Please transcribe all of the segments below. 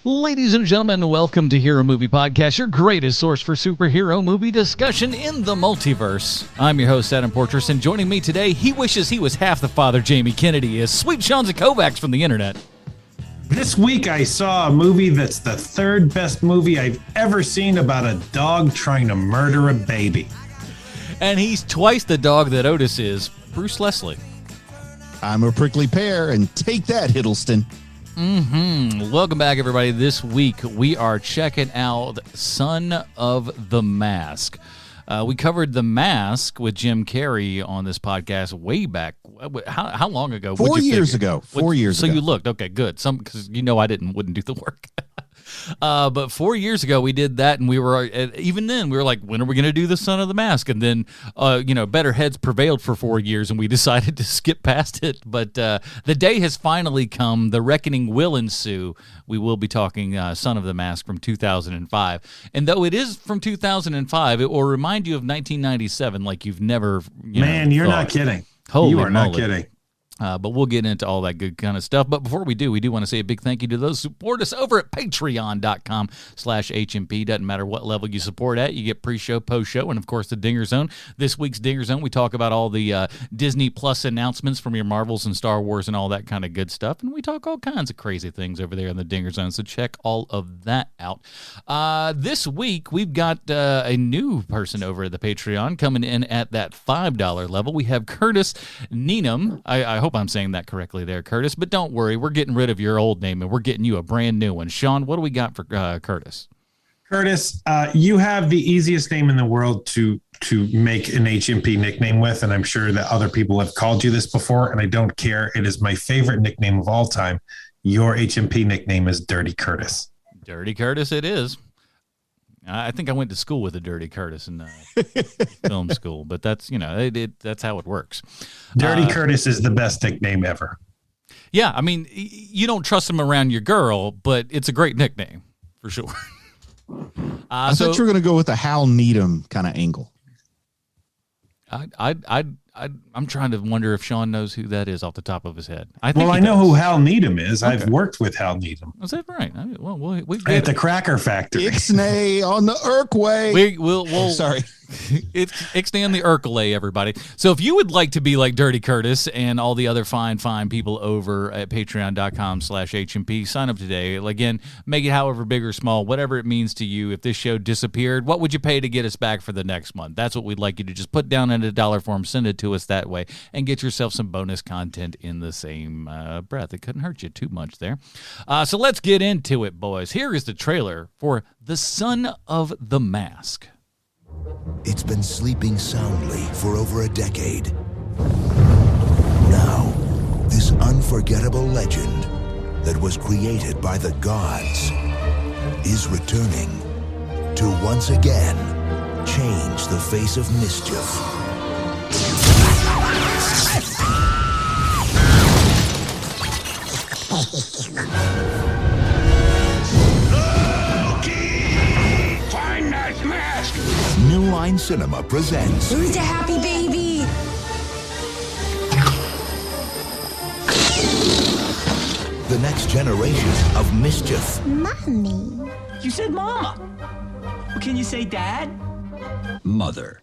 Ladies and gentlemen, welcome to Hero Movie Podcast, your greatest source for superhero movie discussion in the multiverse. I'm your host, Adam Portress, and joining me today, he wishes he was half the father Jamie Kennedy is, Sweet Sean Kovacs from the internet. This week I saw a movie that's the third best movie I've ever seen about a dog trying to murder a baby. And he's twice the dog that Otis is, Bruce Leslie. I'm a prickly pear, and take that, Hiddleston. Welcome back, everybody. This week, we are checking out Son of the Mask. We covered The Mask with Jim Carrey on this podcast way back. How long ago? 4 years ago. 4 years ago. So you looked. Okay, good. Because I wouldn't do the work. But 4 years ago, we did that, and we were, even then, we were like, when are we going to do the Son of the Mask? And then, better heads prevailed for 4 years, and we decided to skip past it. But the day has finally come. The reckoning will ensue. We will be talking Son of the Mask from 2005. And though it is from 2005, it will remind you of 1997 like you've never, you're not kidding. Holy you are moly. not kidding. But we'll get into all that good kind of stuff. But before we do want to say a big thank you to those who support us over at patreon.com/HMP. Doesn't matter what level you support at. You get pre-show, post-show, and, of course, the Dinger Zone. This week's Dinger Zone, we talk about all the Disney Plus announcements from your Marvels and Star Wars and all that kind of good stuff. And we talk all kinds of crazy things over there in the Dinger Zone, so check all of that out. This week, we've got a new person over at the Patreon coming in at that $5 level. We have Curtis Neenum. I hope I'm saying that correctly there, Curtis, but don't worry, we're getting rid of your old name and we're getting you a brand new one. Sean, what do we got for Curtis? Curtis, you have the easiest name in the world to make an HMP nickname with, and I'm sure that other people have called you this before, and I don't care. It is my favorite nickname of all time. Your HMP nickname is Dirty Curtis. Dirty Curtis it is. I think I went to school with a Dirty Curtis in film school, but that's, that's how it works. Dirty Curtis is the best nickname ever. Yeah, I mean, you don't trust him around your girl, but it's a great nickname for sure. I thought you were going to go with a Hal Needham kind of angle. I'm trying to wonder if Sean knows who that is off the top of his head. I know who Hal Needham is. Okay. I've worked with Hal Needham. Is that right? We at the Cracker Factory. Ixnay on the Urkway. We'll sorry. It's Ixnay on the Urklay, everybody. So if you would like to be like Dirty Curtis and all the other fine people over at patreon.com/HMP, sign up today. Again, make it however big or small, whatever it means to you. If this show disappeared, what would you pay to get us back for the next month? That's what we'd like you to just put down in a dollar form, send it to us that way, and get yourself some bonus content in the same breath. It couldn't hurt you too much there. So let's get into it, boys. Here is the trailer for The Son of the Mask. It's been sleeping soundly for over a decade. Now, this unforgettable legend that was created by the gods is returning to once again change the face of mischief. Find that mask! New Line Cinema presents Who's the happy baby? the next generation of mischief. Mommy. You said mama. Well, can you say dad? Mother.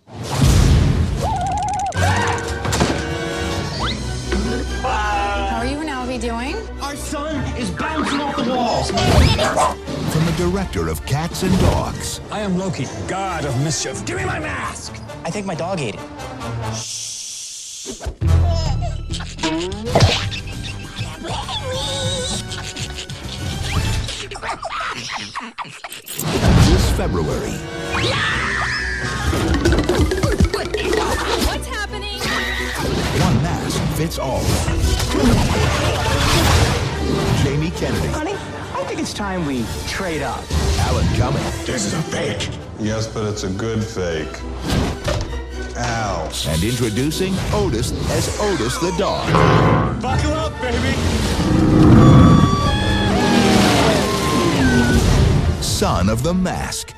How are you and Albie doing? Our son is bouncing off the walls. From the director of Cats and Dogs. I am Loki, god of mischief. Give me my mask. I think my dog ate it. This February. What's happening? One mask fits all. Jamie Kennedy. Honey, I think it's time we trade up. Alan Cumming. This is a fake. Yes, but it's a good fake. Ow. And introducing Otis as Otis the dog. Buckle up, baby. Son of the Mask.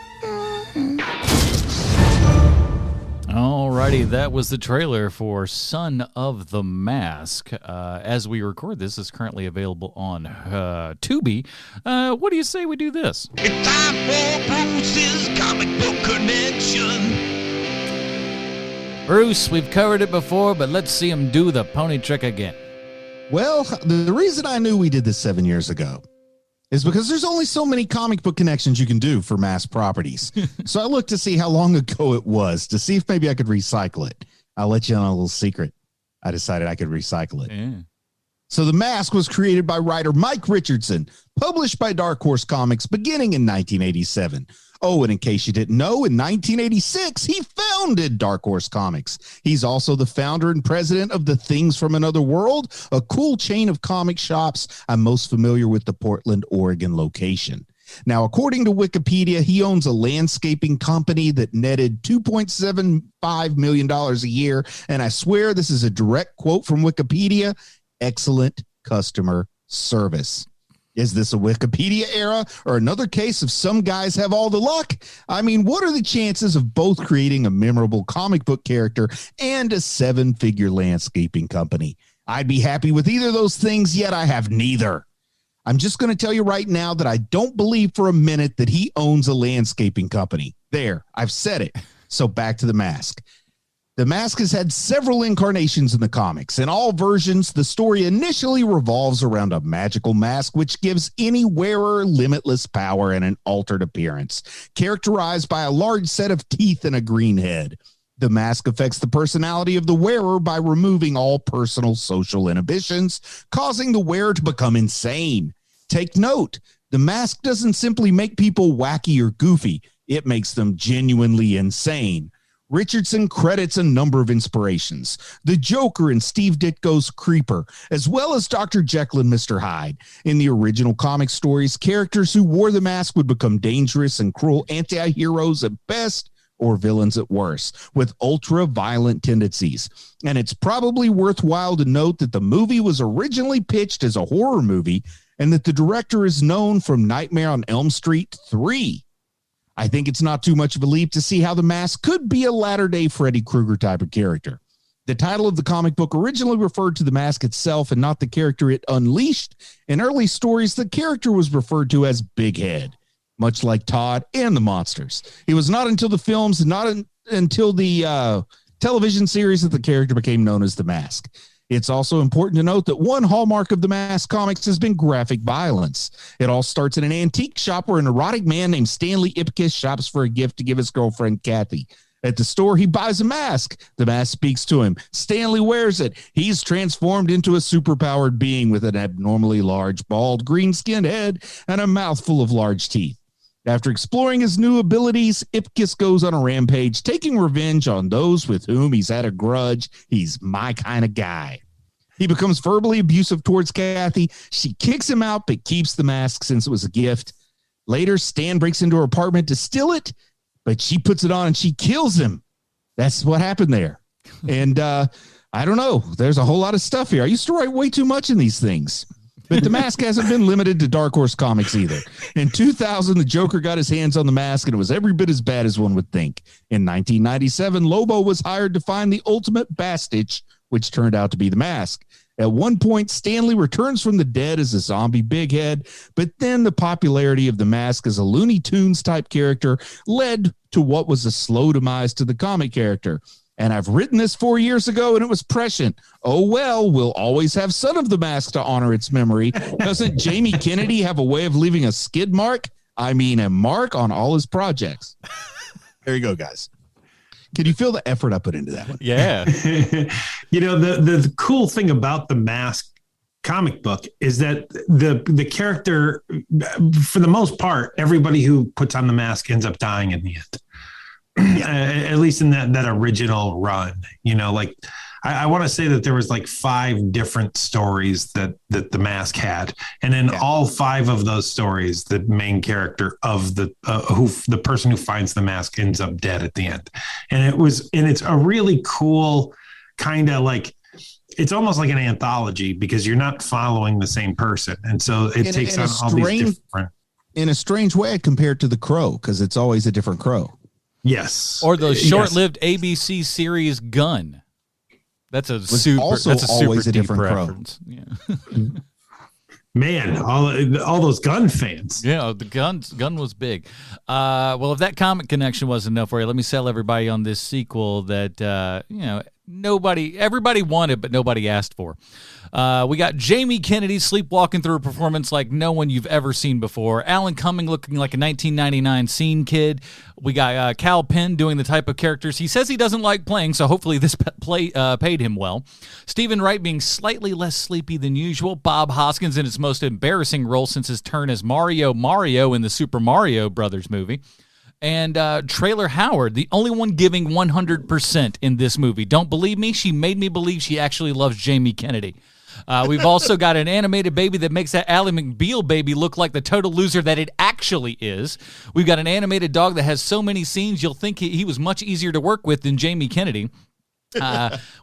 All Alrighty, that was the trailer for Son of the Mask. As we record this, is currently available on Tubi. What do you say we do this? It's time for Bruce's Comic Book Connection. Bruce, we've covered it before, but let's see him do the pony trick again. Well, the reason I knew we did this 7 years ago is because there's only so many comic book connections you can do for mass properties. So I looked to see how long ago it was to see if maybe I could recycle it. I'll let you on a little secret. I decided I could recycle it. Yeah. So The Mask was created by writer Mike Richardson, published by Dark Horse Comics beginning in 1987. Oh, and in case you didn't know, in 1986, he founded Dark Horse Comics. He's also the founder and president of the Things from Another World, a cool chain of comic shops. I'm most familiar with the Portland, Oregon location. Now, according to Wikipedia, he owns a landscaping company that netted $2.75 million a year. And I swear this is a direct quote from Wikipedia. Excellent customer service. Is this a Wikipedia era or another case of some guys have all the luck? I mean, what are the chances of both creating a memorable comic book character and a seven-figure landscaping company? I'd be happy with either of those things, yet I have neither. I'm just going to tell you right now that I don't believe for a minute that he owns a landscaping company. There, I've said it. So back to The Mask. The Mask has had several incarnations in the comics. In all versions, the story initially revolves around a magical mask which gives any wearer limitless power and an altered appearance, characterized by a large set of teeth and a green head. The mask affects the personality of the wearer by removing all personal social inhibitions, causing the wearer to become insane. Take note, the mask doesn't simply make people wacky or goofy. It makes them genuinely insane. Richardson credits a number of inspirations: the Joker and Steve Ditko's Creeper, as well as Dr. Jekyll and Mr. Hyde. In the original comic stories, characters who wore the mask would become dangerous and cruel anti-heroes at best, or villains at worst, with ultra-violent tendencies. And it's probably worthwhile to note that the movie was originally pitched as a horror movie, and that the director is known from Nightmare on Elm Street 3. I think it's not too much of a leap to see how the Mask could be a latter-day Freddy Krueger type of character. The title of the comic book originally referred to the mask itself and not the character it unleashed. In early stories, the character was referred to as Big Head, much like Todd and the Monsters. It was not until the films and not until the television series that the character became known as the Mask. It's also important to note that one hallmark of the Mask comics has been graphic violence. It all starts in an antique shop where an erotic man named Stanley Ipkiss shops for a gift to give his girlfriend, Kathy. At the store, he buys a mask. The mask speaks to him. Stanley wears it. He's transformed into a superpowered being with an abnormally large, bald, green-skinned head and a mouthful of large teeth. After exploring his new abilities, Ipkiss goes on a rampage, taking revenge on those with whom he's had a grudge. He's my kind of guy. He becomes verbally abusive towards Kathy. She kicks him out, but keeps the mask since it was a gift. Later, Stan breaks into her apartment to steal it, but she puts it on and she kills him. That's what happened there. And I don't know. There's a whole lot of stuff here. I used to write way too much in these things. But the mask hasn't been limited to Dark Horse Comics either. In 2000, the Joker got his hands on the mask, and it was every bit as bad as one would think. In 1997, Lobo was hired to find the ultimate Bastich, which turned out to be the mask. At one point, Stanley returns from the dead as a zombie Big Head, but then the popularity of the mask as a Looney Tunes type character led to what was a slow demise to the comic character. And I've written this 4 years ago, and it was prescient. Oh, well, we'll always have Son of the Mask to honor its memory. Doesn't Jamie Kennedy have a way of leaving a skid mark? I mean, a mark on all his projects. There you go, guys. Can you feel the effort I put into that one? Yeah. You know, the cool thing about the Mask comic book is that the character, for the most part, everybody who puts on the mask ends up dying in the end. Yeah. At least in that original run, you know, like I want to say that there was like 5 different stories that the mask had. And in all 5 of those stories, the main character of the person who finds the mask ends up dead at the end. And it's a really cool kind of like, it's almost like an anthology because you're not following the same person. And so it takes on all these different. In a strange way compared to the Crow, because it's always a different Crow. Yes. Or the short-lived ABC series Gun. That's a also that's a super always a deep different crow. reference. Yeah. Man, all those gun fans. Yeah, the gun was big. Well, if that comic connection wasn't enough for you, let me sell everybody on this sequel that everybody wanted, but nobody asked for. We got Jamie Kennedy sleepwalking through a performance like no one you've ever seen before. Alan Cumming looking like a 1999 scene kid. We got Cal Penn doing the type of characters he says he doesn't like playing, so hopefully this paid him well. Stephen Wright being slightly less sleepy than usual. Bob Hoskins in his most embarrassing role since his turn as Mario in the Super Mario Brothers movie. And Trailer Howard, the only one giving 100% in this movie. Don't believe me? She made me believe she actually loves Jamie Kennedy. We've also got an animated baby that makes that Ally McBeal baby look like the total loser that it actually is. We've got an animated dog that has so many scenes you'll think he was much easier to work with than Jamie Kennedy.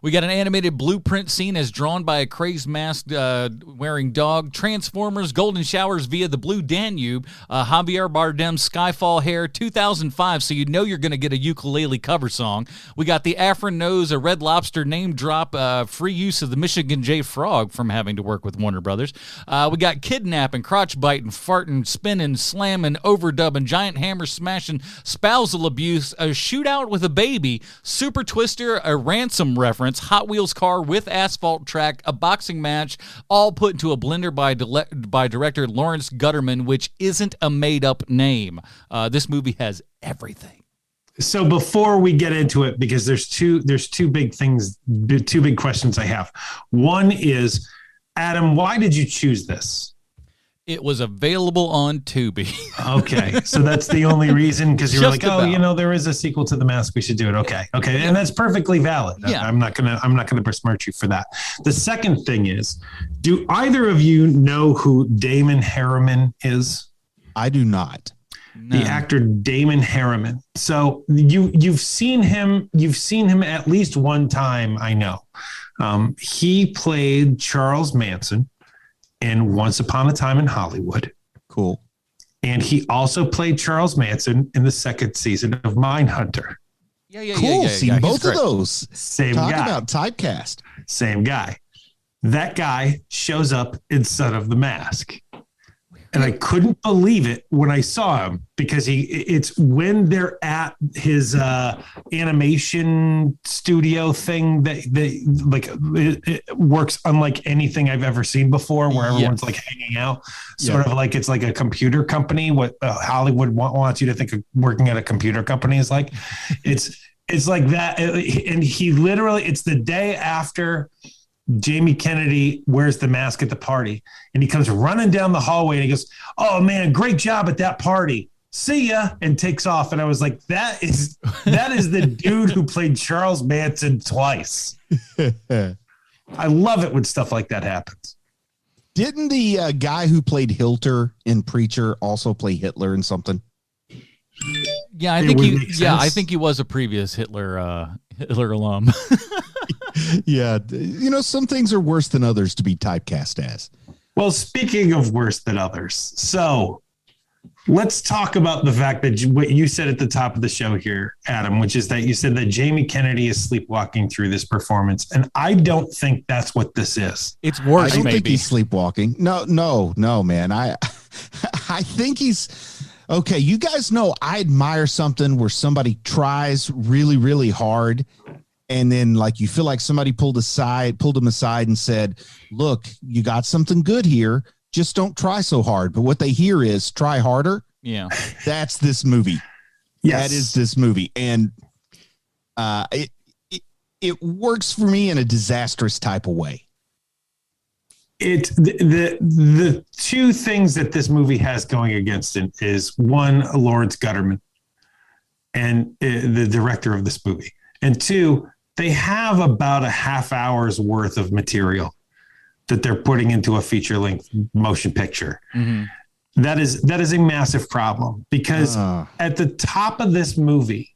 We got an animated blueprint scene as drawn by a crazed mask wearing dog. Transformers, Golden Showers via the Blue Danube, Javier Bardem, Skyfall Hair, 2005, so you know you're going to get a ukulele cover song. We got the Afrin Nose, a Red Lobster name drop, free use of the Michigan J Frog from having to work with Warner Brothers. We got kidnapping, crotch biting, farting, spinning, slamming, overdubbing, giant hammer smashing, spousal abuse, a shootout with a baby, Super Twister, a ransom reference, Hot Wheels car with asphalt track, a boxing match, all put into a blender by director Lawrence Gutterman, which isn't a made-up name. This movie has everything. So before we get into it, because there's two big things, two big questions I have. One is, Adam, why did you choose this? It was available on Tubi. Okay, so that's the only reason, because you were Just like, about. oh, there is a sequel to The Mask, we should do it. Okay, and that's perfectly valid. Yeah. I'm not gonna besmirch you for that. The second thing is, do either of you know who Damon Harriman is? I do not. No. The actor Damon Harriman. So you've seen him at least one time, I know. He played Charles Manson in Once Upon a Time in Hollywood. Cool. And he also played Charles Manson in the second season of Mindhunter. Yeah. Cool. Seen He's both great. of those. Same Talk guy. about typecast. Same guy. That guy shows up in Son of the Mask. And I couldn't believe it when I saw him, because it's when they're at his animation studio thing that it works unlike anything I've ever seen before, where everyone's like hanging out, sort of like it's like a computer company. What Hollywood wants you to think of working at a computer company is like. It's like that. And he literally, it's the day after Jamie Kennedy wears the mask at the party, and he comes running down the hallway and he goes, "Oh man, great job at that party. See ya," and takes off. And I was like, that is the dude who played Charles Manson twice. I love it when stuff like that happens. Didn't the guy who played Hilter in Preacher also play Hitler in something? Yeah, I think he was a previous Hitler alum. Yeah, some things are worse than others to be typecast as. Well, speaking of worse than others, so let's talk about the fact that what you said at the top of the show here, Adam, which is that you said that Jamie Kennedy is sleepwalking through this performance, and I don't think that's what this is. It's worse. I don't maybe. think he's sleepwalking. No, man. I think he's okay. You guys know I admire something where somebody tries really, really hard, and then like you feel like somebody pulled him aside and said, "Look, you got something good here. Just don't try so hard." But what they hear is try harder. Yeah. That's this movie. Yes. That is this movie. And it works for me in a disastrous type of way. The two things that this movie has going against it is, one, Lawrence Gutterman, and the director of this movie, and two, they have about a half hour's worth of material that they're putting into a feature-length motion picture. Mm-hmm. That is a massive problem, because at the top of this movie,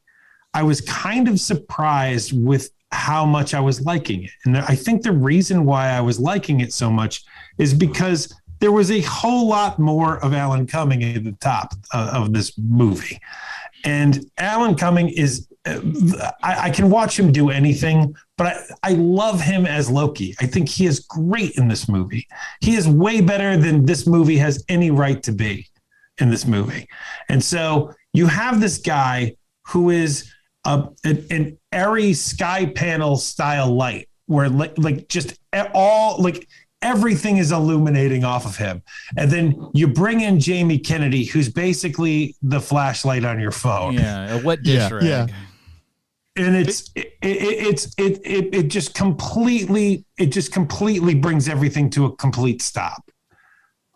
I was kind of surprised with how much I was liking it. And I think the reason why I was liking it so much is because there was a whole lot more of Alan Cumming at the top of this movie. And Alan Cumming is, I can watch him do anything, but I love him as Loki. I think he is great in this movie. He is way better than this movie has any right to be in this movie. And so you have this guy who is an airy sky panel style light where like just all like everything is illuminating off of him. And then you bring in Jamie Kennedy, who's basically the flashlight on your phone. Yeah, a wet dish rag. Yeah. And it just completely brings everything to a complete stop.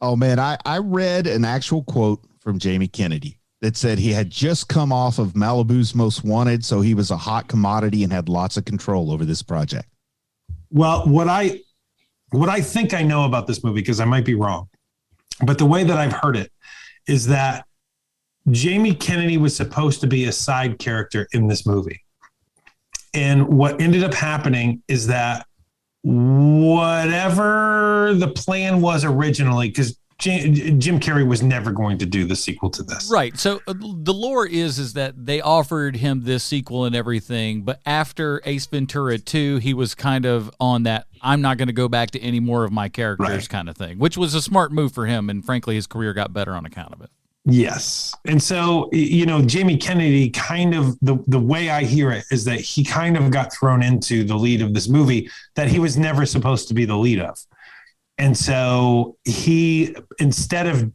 Oh man, I read an actual quote from Jamie Kennedy that said he had just come off of Malibu's Most Wanted, so he was a hot commodity and had lots of control over this project. Well, what I think I know about this movie, because I might be wrong, but the way that I've heard it is that Jamie Kennedy was supposed to be a side character in this movie. And what ended up happening is that whatever the plan was originally, because Jim Carrey was never going to do the sequel to this. Right. So the lore is that they offered him this sequel and everything, but after Ace Ventura 2, he was kind of on that, I'm not going to go back to any more of my characters kind of thing, which was a smart move for him. And frankly, his career got better on account of it. Yes. And so, Jamie Kennedy kind of, the way I hear it is that he kind of got thrown into the lead of this movie that he was never supposed to be the lead of. And so he, instead of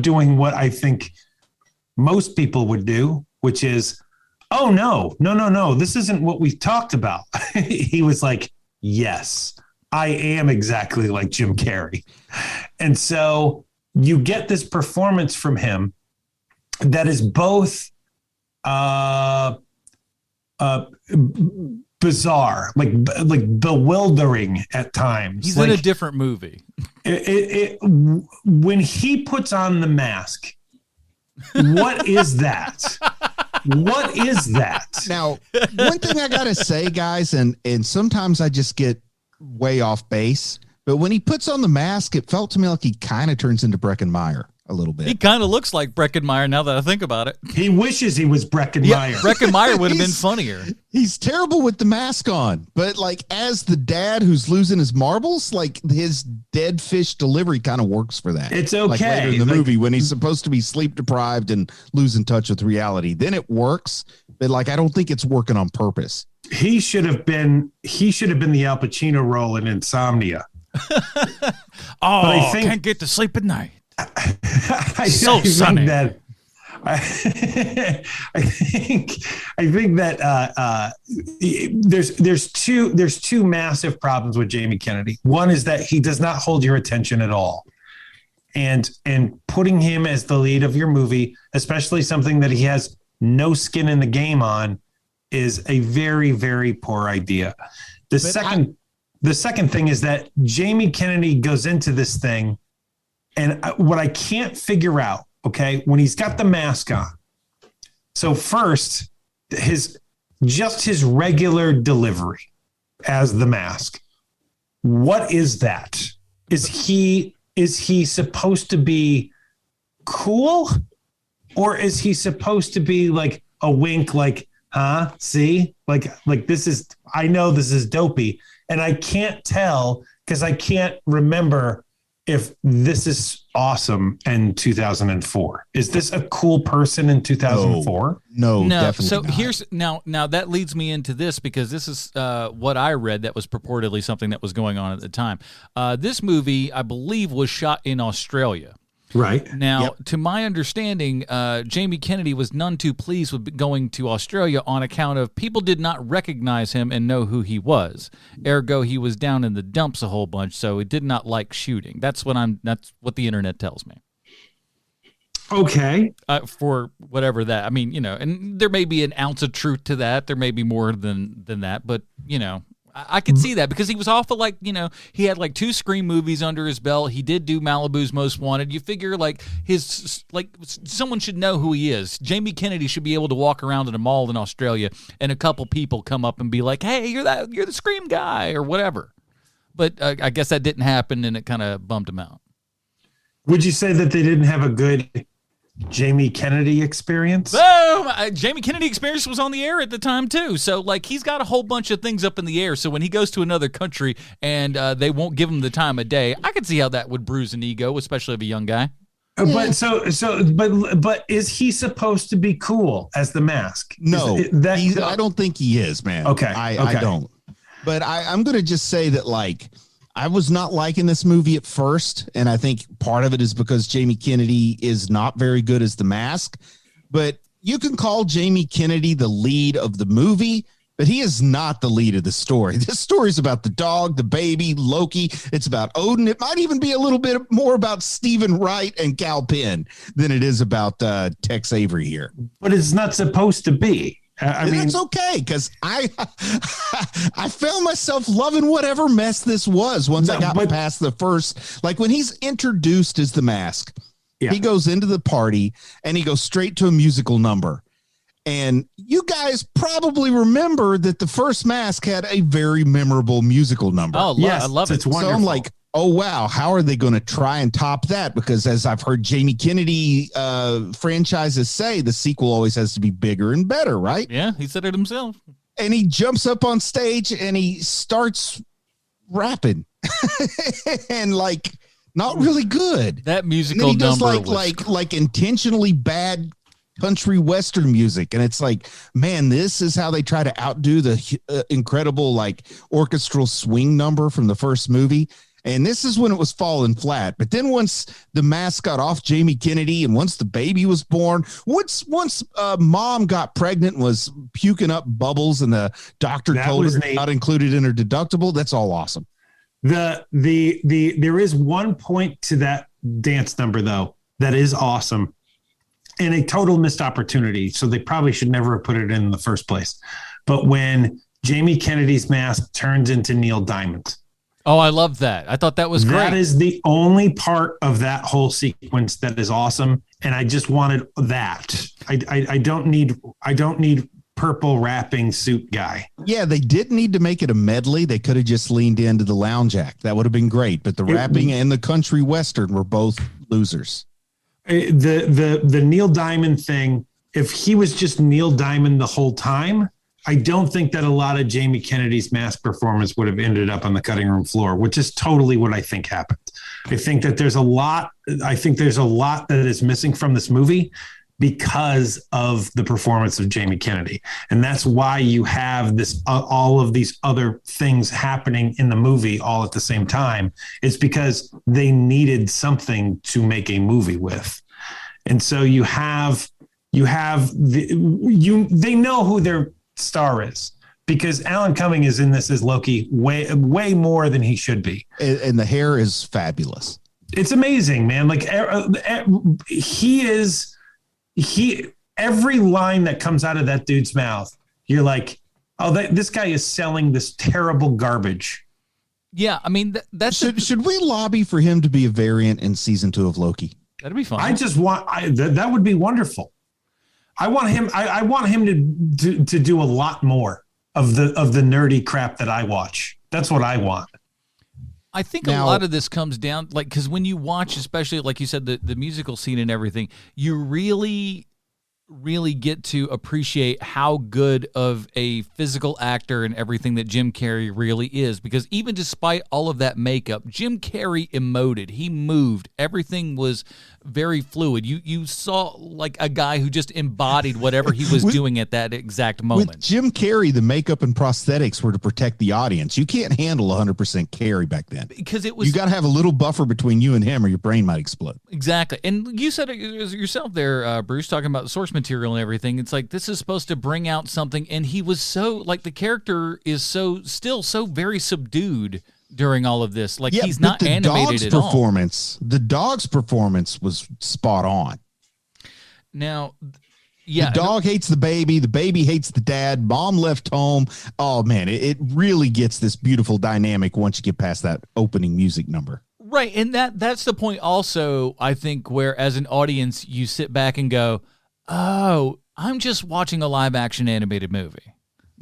doing what I think most people would do, which is, oh, no, this isn't what we talked about. He was like, yes, I am exactly like Jim Carrey. And so you get this performance from him that is both bizarre, like bewildering at times. He's in a different movie. When he puts on the mask, what is that? What is that? Now, one thing I gotta say, guys, and sometimes I just get way off base, but when he puts on the mask, it felt to me like he kind of turns into Breckenmeyer a little bit. He kind of looks like Breckenmeyer now that I think about it. He wishes he was Breckenmeyer. Yeah, Breckenmeyer would have been funnier. He's terrible with the mask on, but like as the dad who's losing his marbles, like his dead fish delivery kind of works for that. It's okay. Like later in the movie when he's supposed to be sleep deprived and losing touch with reality, then it works. But like I don't think it's working on purpose. He should have been the Al Pacino role in Insomnia. I can't get to sleep at night. I so sunny. I think that there's two massive problems with Jamie Kennedy. One is that he does not hold your attention at all, and putting him as the lead of your movie, especially something that he has no skin in the game on, is a very, very poor idea. The second thing is that Jamie Kennedy goes into this thing, and what I can't figure out, okay, when he's got the mask on. So first, his regular delivery as the mask. What is that? Is he supposed to be cool, or is he supposed to be like a wink, like, huh? See, like this is, I know this is dopey, and I can't tell because I can't remember if this is awesome in 2004. Is this a cool person in 2004? No, definitely so not. here's now that leads me into this, because this is what I read that was purportedly something that was going on at the time. This movie, I believe, was shot in Australia. Right. Now, to my understanding, Jamie Kennedy was none too pleased with going to Australia on account of people did not recognize him and know who he was. Ergo, he was down in the dumps a whole bunch, so he did not like shooting. That's what the internet tells me. Okay. For whatever that, I mean, and there may be an ounce of truth to that. There may be more than that, but I could see that because he was off of he had like 2 Scream movies under his belt. He did do Malibu's Most Wanted. You figure someone should know who he is. Jamie Kennedy should be able to walk around in a mall in Australia and a couple people come up and be like, "Hey, you're the Scream guy," or whatever. But I guess that didn't happen, and it kind of bummed him out. Would you say that they didn't have a good Jamie Kennedy Experience. Boom! Jamie Kennedy Experience was on the air at the time too, so like he's got a whole bunch of things up in the air. So when he goes to another country and they won't give him the time of day, I could see how that would bruise an ego, especially of a young guy. But is he supposed to be cool as the Mask? No, I don't think he is, man. Okay, I don't. But I'm going to just say that, like, I was not liking this movie at first, and I think part of it is because Jamie Kennedy is not very good as the Mask. But you can call Jamie Kennedy the lead of the movie, but he is not the lead of the story. This story is about the dog, the baby, Loki. It's about Odin. It might even be a little bit more about Stephen Wright and Cal Penn than it is about Tex Avery here. But it's not supposed to be. I mean, that's okay, because I found myself loving whatever mess this was once I got past the first. Like when he's introduced as the Mask, he goes into the party and he goes straight to a musical number. And you guys probably remember that the first Mask had a very memorable musical number. Oh, yes, I love it. It's wonderful. So I'm like, oh, wow, how are they going to try and top that? Because as I've heard Jamie Kennedy franchises say, the sequel always has to be bigger and better, right? Yeah, he said it himself. And he jumps up on stage and he starts rapping and like not really good. That musical and then he does number like intentionally bad country western music, and it's like, man, this is how they try to outdo the incredible like orchestral swing number from the first movie. And this is when it was falling flat. But then once the Mask got off Jamie Kennedy, and once the baby was born, once mom got pregnant and was puking up bubbles, and the doctor told her not included in her deductible, that's all awesome. There is one point to that dance number though that is awesome, and a total missed opportunity. So they probably should never have put it in the first place. But when Jamie Kennedy's mask turns into Neil Diamond. Oh, I love that. I thought that was great. That is the only part of that whole sequence that is awesome. And I just wanted that. I don't need purple wrapping suit guy. Yeah, they didn't need to make it a medley. They could have just leaned into the lounge act. That would have been great. But the rapping and the country western were both losers. The Neil Diamond thing, if he was just Neil Diamond the whole time, I don't think that a lot of Jamie Kennedy's mask performance would have ended up on the cutting room floor, which is totally what I think happened. I think there's a lot that is missing from this movie because of the performance of Jamie Kennedy. And that's why you have this, all of these other things happening in the movie all at the same time. It's because they needed something to make a movie with. And so they know who their star is, because Alan Cumming is in this as Loki way more than he should be. And the hair is fabulous. It's amazing, man. Like every line that comes out of that dude's mouth, you're like, oh, this guy is selling this terrible garbage. Yeah. I mean, should we lobby for him to be a variant in season 2 of Loki? That'd be fun. I just want, that would be wonderful. I want him to do a lot more of the nerdy crap that I watch. That's what I want. I think a lot of this comes down, like, because when you watch, especially like you said, the musical scene and everything, you really get to appreciate how good of a physical actor and everything that Jim Carrey really is. Because even despite all of that makeup, Jim Carrey emoted. He moved. Everything was very fluid. You saw like a guy who just embodied whatever he was doing at that exact moment. With Jim Carrey, the makeup and prosthetics were to protect the audience. You can't handle 100% Carrey back then. Because it was, you got to have a little buffer between you and him or your brain might explode. Exactly. And you said it yourself there, Bruce, talking about the source material and everything. It's like, this is supposed to bring out something. And he was so, like, the character is still so very subdued during all of this. Like, he's not animated at all. The dog's performance was spot on. Now, yeah. The dog hates the baby hates the dad, mom left home. Oh, man, it really gets this beautiful dynamic once you get past that opening music number. Right, and that's the point also, I think, where as an audience, you sit back and go, oh, I'm just watching a live-action animated movie.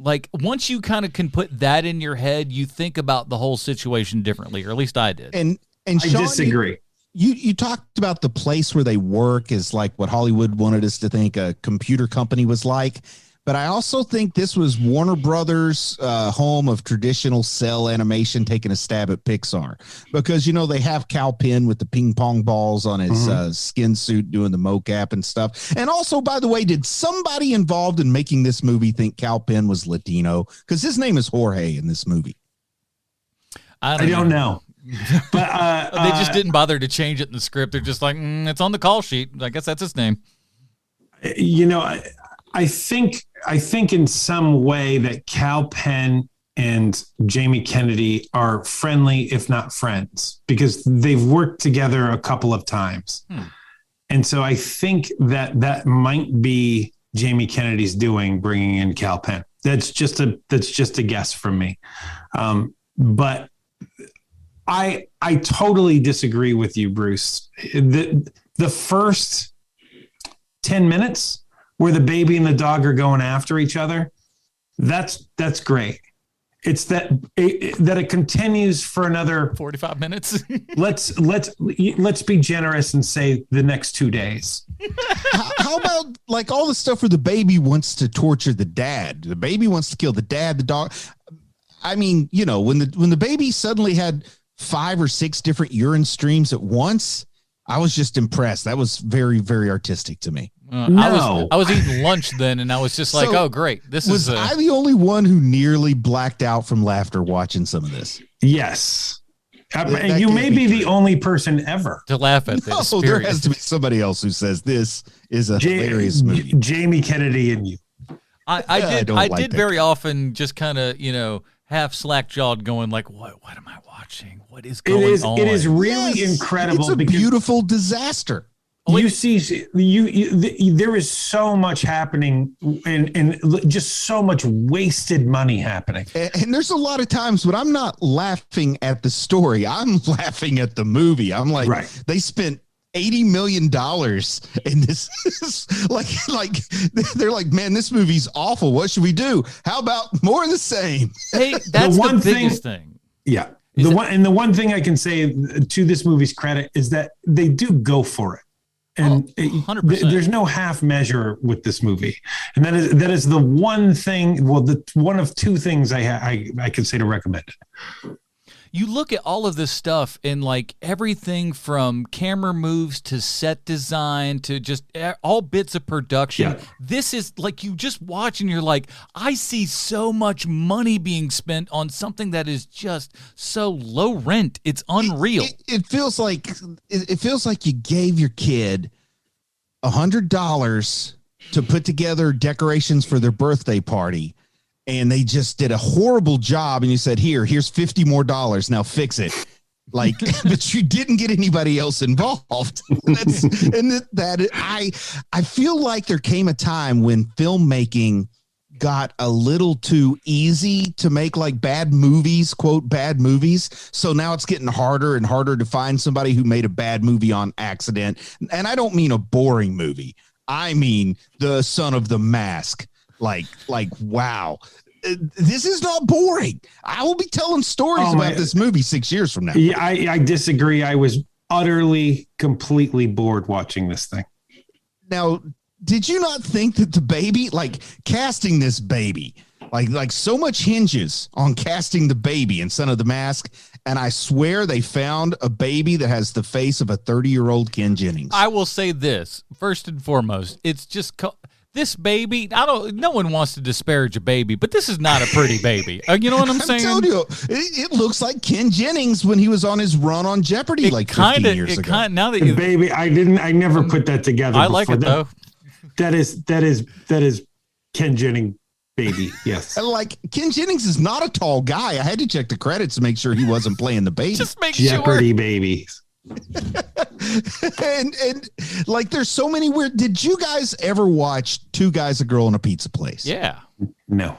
Like, once you kind of can put that in your head, you think about the whole situation differently, or at least I did. And Sean, I disagree. You talked about the place where they work is like what Hollywood wanted us to think a computer company was like. But I also think this was Warner Brothers' home of traditional cell animation taking a stab at Pixar. Because, they have Kal Penn with the ping pong balls on his skin suit doing the mocap and stuff. And also, by the way, did somebody involved in making this movie think Kal Penn was Latino? Because his name is Jorge in this movie. I don't know. But they just didn't bother to change it in the script. They're just like, it's on the call sheet. I guess that's his name. I think in some way that Kal Penn and Jamie Kennedy are friendly, if not friends, because they've worked together a couple of times. And so I think that might be Jamie Kennedy's doing, bringing in Kal Penn. That's just a guess from me. But I totally disagree with you, Bruce. The first 10 minutes where the baby and the dog are going after each other, that's great. It's that it continues for another 45 minutes. let's be generous and say the next 2 days. How about like all the stuff where the baby wants to torture the dad? The baby wants to kill the dad, the dog. I mean, when the baby suddenly had 5 or 6 different urine streams at once, I was just impressed. That was very, very artistic to me. No. I was eating lunch then, and I was just like, oh, great. Was I the only one who nearly blacked out from laughter watching some of this? Yes. And you may be the only person ever to laugh at this. No, there has to be somebody else who says this is a hilarious movie. Jamie Kennedy and you. I did very often just kind of, half slack-jawed going like, what am I watching? What is going on? It is really incredible. It's a beautiful disaster. You see, there is so much happening and just so much wasted money happening. And there's a lot of times when I'm not laughing at the story, I'm laughing at the movie. I'm like, They spent $80 million in this. like they're like, man, this movie's awful. What should we do? How about more of the same? Hey, that's the biggest thing. Yeah. The one thing I can say to this movie's credit is that they do go for it. And 100%. There's no half measure with this movie. And that is the one thing, the one of 2 things I can say to recommend it. You look at all of this stuff and like everything from camera moves to set design to just all bits of production. Yeah. This is like you just watch and you're like, I see so much money being spent on something that is just so low rent. It's unreal. It feels like you gave your kid $100 to put together decorations for their birthday party. And they just did a horrible job. And you said, here's $50 more. Now fix it. Like, but you didn't get anybody else involved. I feel like there came a time when filmmaking got a little too easy to make like bad movies, quote, bad movies. So now it's getting harder and harder to find somebody who made a bad movie on accident. And I don't mean a boring movie. I mean the Son of the Mask. Like, wow. This is not boring. I will be telling stories about this movie 6 years from now. Yeah, I disagree. I was utterly, completely bored watching this thing. Now, did you not think that the baby, like casting this baby, like so much hinges on casting the baby in Son of the Mask, and I swear they found a baby that has the face of a 30-year-old Ken Jennings. I will say this, first and foremost, it's just... This baby, no one wants to disparage a baby, but this is not a pretty baby. You know what I'm saying? I'm telling you, it looks like Ken Jennings when he was on his run on Jeopardy 15 years ago. Now that baby, I never put that together. I like it though. That is Ken Jennings baby. Yes. And like Ken Jennings is not a tall guy. I had to check the credits to make sure he wasn't playing the baby. Just make Jeopardy sure. babies. and like there's so many weird. Did you guys ever watch Two Guys, a Girl, in a Pizza Place? Yeah. No.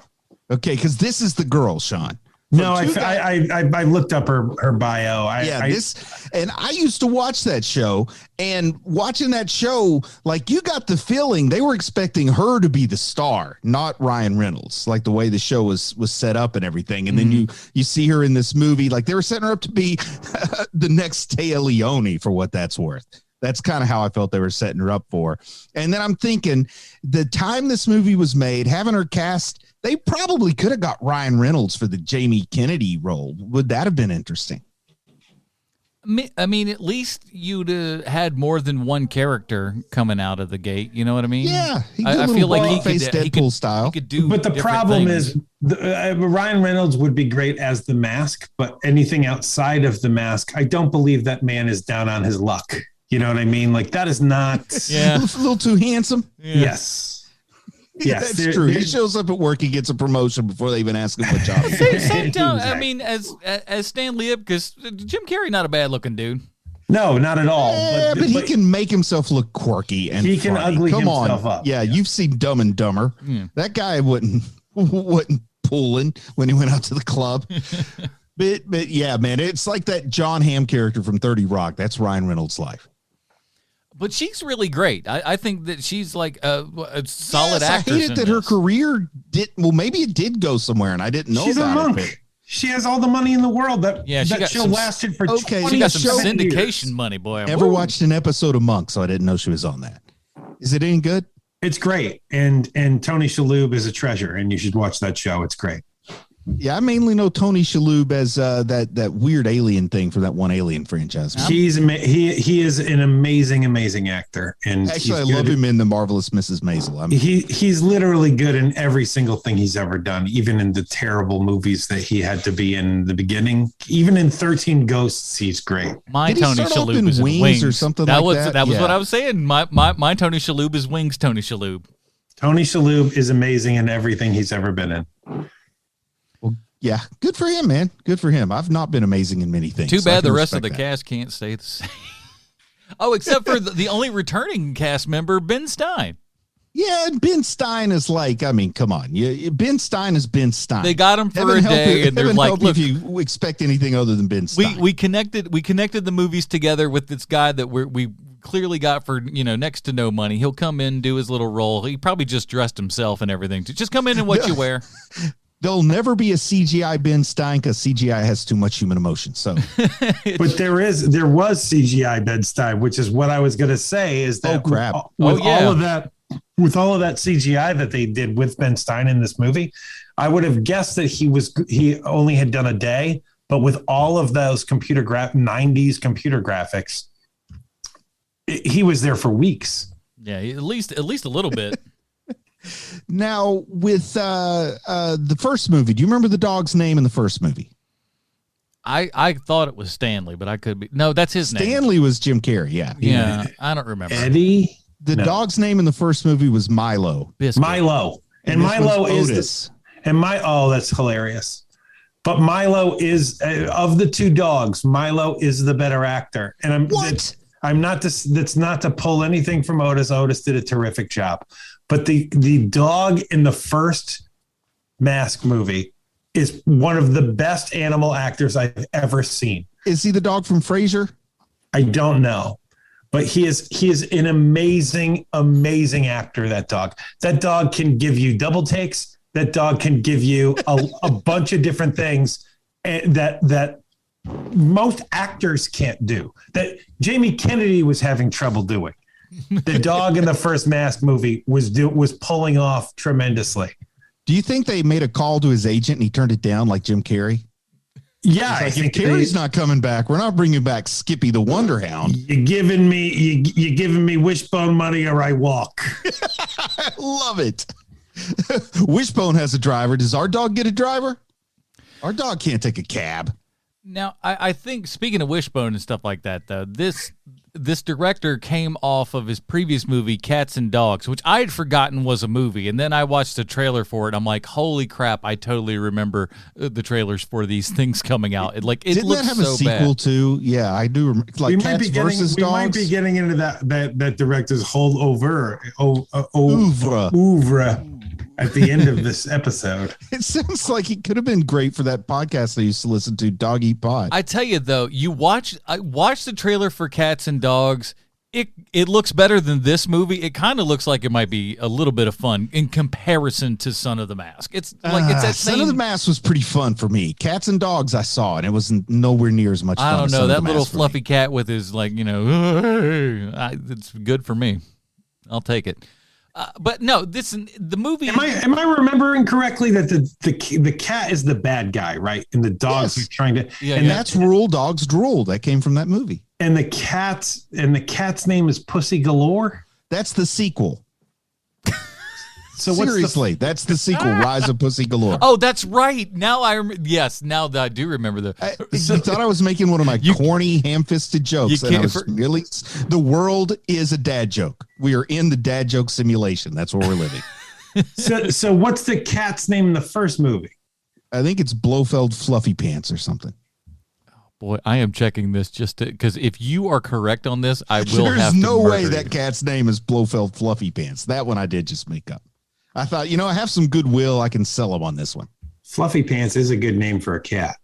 Okay, because this is the girl, Sean. No, I looked up her bio. And I used to watch that show, and watching that show, like, you got the feeling they were expecting her to be the star, not Ryan Reynolds, like the way the show was set up and everything. And then you see her in this movie, like they were setting her up to be the next Téa Leone for what that's worth. That's kind of how I felt they were setting her up for. And then I'm thinking, the time this movie was made, having her cast, they probably could have got Ryan Reynolds for the Jamie Kennedy role. Would that have been interesting? I mean, at least you'd had more than one character coming out of the gate. You know what I mean? Yeah. I feel like he could Deadpool style. He could do. But the problem things. is, Ryan Reynolds would be great as the Mask, but anything outside of the Mask, I don't believe that man is down on his luck. You know what I mean? Like, that is not. Yeah. A little too handsome. Yeah. Yes. Yes, that's true. He shows up at work, he gets a promotion before they even ask him what job. Same time, I mean, as Stanley Ipkiss, Jim Carrey, not a bad looking dude. No, not at all. Yeah, but he can make himself look quorky and he can funny. ugly Come himself on. up. Yeah, you've seen Dumb and Dumber. That guy wasn't pulling when he went out to the club. but yeah, man, it's like that John Hamm character from 30 Rock. That's Ryan Reynolds' life. But she's really great. I think that she's like a solid actress. I hate it that her career maybe it did go somewhere, and I didn't know she's about a monk. it. She has all the money in the world. That show some, lasted for okay, 20 she got some syndication years. money, boy. Ever watched an episode of Monk, so I didn't know she was on that. Is it any good? It's great. And Tony Shalhoub is a treasure, and you should watch that show. It's great. Yeah, I mainly know Tony Shalhoub as that weird alien thing from that one Alien franchise. He is an amazing actor, and actually I love him in The Marvelous Mrs. Maisel. He's literally good in every single thing he's ever done, even in the terrible movies that he had to be in the beginning. Even in 13 Ghosts, he's great. My Tony Shalhoub is in Wings or something that like was that. That was what I was saying. My Tony Shalhoub is Wings. Tony Shalhoub. Tony Shalhoub is amazing in everything he's ever been in. Yeah, good for him, man. Good for him. I've not been amazing in many things. Too bad the rest of the cast can't stay the same. Oh, except for the only returning cast member, Ben Stein. Yeah, and Ben Stein is like, I mean, come on. Ben Stein is Ben Stein. They got him for a day, and they're like, look, if you expect anything other than Ben Stein. We connected the movies together with this guy that we clearly got for, next to no money. He'll come in, do his little role. He probably just dressed himself and everything. Just come in and what you wear. There'll never be a CGI Ben Stein because CGI has too much human emotion. So, but there was CGI Ben Stein, which is what I was going to say. Is that with all of that CGI that they did with Ben Stein in this movie, I would have guessed that he only had done a day, but with all of those 90s computer graphics, he was there for weeks. Yeah, at least a little bit. Now, with the first movie, do you remember the dog's name in the first movie? I thought it was Stanley, but I could be. No, that's his name. Stanley was Jim Carrey, yeah. Yeah, I don't remember. Eddie? The dog's name in the first movie was Milo. Biscuit. Milo. And Milo is Otis. That's hilarious. But Milo is, of the two dogs, Milo is the better actor. And that's not to pull anything from Otis. Otis did a terrific job. But the dog in the first Mask movie is one of the best animal actors I've ever seen. Is he the dog from Frasier? I don't know, but he is an amazing actor. That dog can give you double takes. That dog can give you a bunch of different things that most actors can't do. That Jamie Kennedy was having trouble doing. The dog in the first Mask movie was pulling off tremendously. Do you think they made a call to his agent and he turned it down like Jim Carrey? Yeah, I think Carrey's not coming back. We're not bringing back Skippy the Wonder Hound. You're giving me Wishbone money or I walk. I love it. Wishbone has a driver. Does our dog get a driver? Our dog can't take a cab. Now, I think, speaking of Wishbone and stuff like that, though, this director came off of his previous movie, Cats and Dogs, which I had forgotten was a movie. And then I watched the trailer for it. I'm like, holy crap, I totally remember the trailers for these things coming out. It looks so bad. Didn't that have a sequel too? Yeah, I do remember. Like Cats versus Dogs? We might be getting into that director's whole oeuvre. at the end of this episode. It sounds like it could have been great for that podcast I used to listen to, Dog Eat Pod. I tell you though, I watched the trailer for Cats and Dogs. It looks better than this movie. It kind of looks like it might be a little bit of fun in comparison to Son of the Mask. It's like it's that Son of the Mask was pretty fun for me. Cats and Dogs I saw, and it was nowhere near as much fun. I don't as know, Son of that the little Mask for fluffy me. cat with his it's good for me. I'll take it. But no, the movie. Am I remembering correctly that the cat is the bad guy, right? And the dogs Yes. are trying to. Yeah, and That's Rule Dogs Drool. That came from that movie. And the cat's name is Pussy Galore. That's the sequel. So Seriously, that's the sequel, Rise of Pussy Galore. Oh, that's right. Now yes, now that I do remember You thought I was making one of my corny, ham-fisted jokes, and I was really. The world is a dad joke. We are in the dad joke simulation. That's where we're living. So what's the cat's name in the first movie? I think it's Blofeld Fluffy Pants or something. Boy, I am checking this just because if you are correct on this, I will There's have to no way murder that you. cat's name is Blofeld Fluffy Pants. That one I did just make up. I thought, I have some goodwill. I can sell them on this one. Fluffy Pants is a good name for a cat.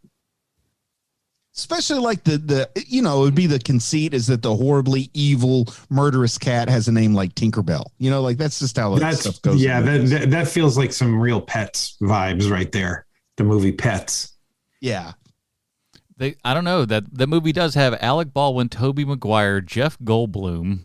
Especially like the it would be the conceit is that the horribly evil, murderous cat has a name like Tinkerbell. Like that's just how that stuff goes. Yeah, that feels like some real Pets vibes right there. The movie Pets. Yeah. I don't know that the movie does have Alec Baldwin, Tobey Maguire, Jeff Goldblum.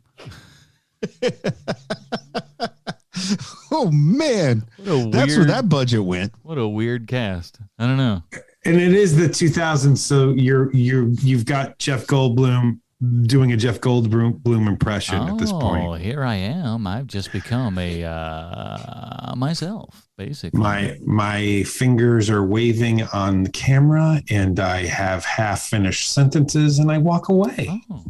Oh man, that's where that budget went. What a weird cast. I don't know. And it is the 2000s, so you've got Jeff Goldblum doing a Jeff Goldblum impression at this point. Oh, here I am. I've just become a myself, basically. My fingers are waving on the camera, and I have half finished sentences, and I walk away. Oh.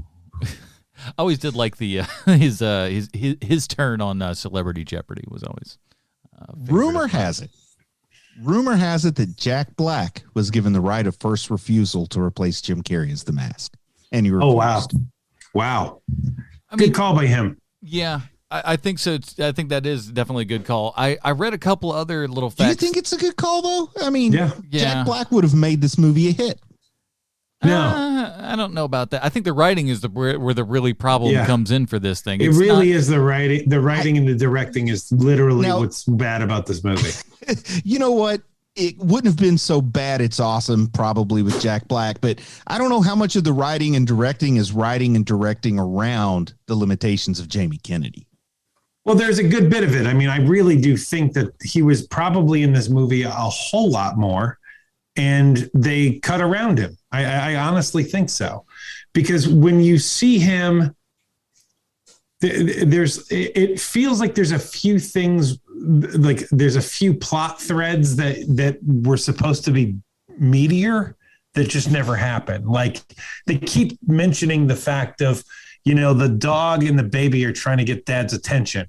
I always did like the his turn on Celebrity Jeopardy was always. Rumor has it that Jack Black was given the right of first refusal to replace Jim Carrey as the Mask, and he refused. Oh wow! Good call by him. Yeah, I think so. I think that is definitely a good call. I read a couple other little facts. Do you think it's a good call though? I mean, Yeah. Jack Black would have made this movie a hit. No, I don't know about that. I think the writing is where the really problem comes in for this thing. It really is the writing. The writing and the directing is literally what's bad about this movie. You know what? It wouldn't have been so bad. It's awesome, probably with Jack Black, but I don't know how much of the writing and directing is writing and directing around the limitations of Jamie Kennedy. Well, there's a good bit of it. I mean, I really do think that he was probably in this movie a whole lot more, and they cut around him. I honestly think so, because when you see him, it feels like there's a few things, like there's a few plot threads that were supposed to be meatier that just never happened. Like they keep mentioning the fact of, the dog and the baby are trying to get dad's attention.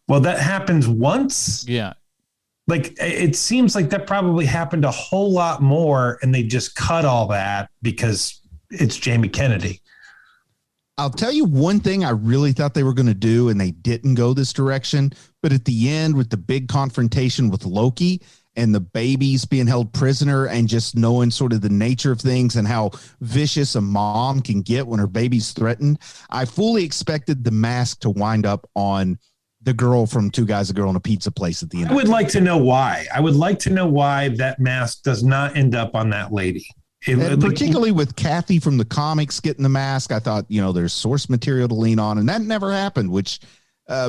Well, that happens once. Yeah. Like it seems like that probably happened a whole lot more, and they just cut all that because it's Jamie Kennedy. I'll tell you one thing I really thought they were going to do, and they didn't go this direction. But at the end, with the big confrontation with Loki and the babies being held prisoner and just knowing sort of the nature of things and how vicious a mom can get when her baby's threatened, I fully expected the Mask to wind up on the girl from Two Guys, a Girl, and a Pizza Place at the end. I would like to know why. I would like to know why that mask does not end up on that lady. Particularly with Kathy from the comics getting the mask, I thought, there's source material to lean on, and that never happened, which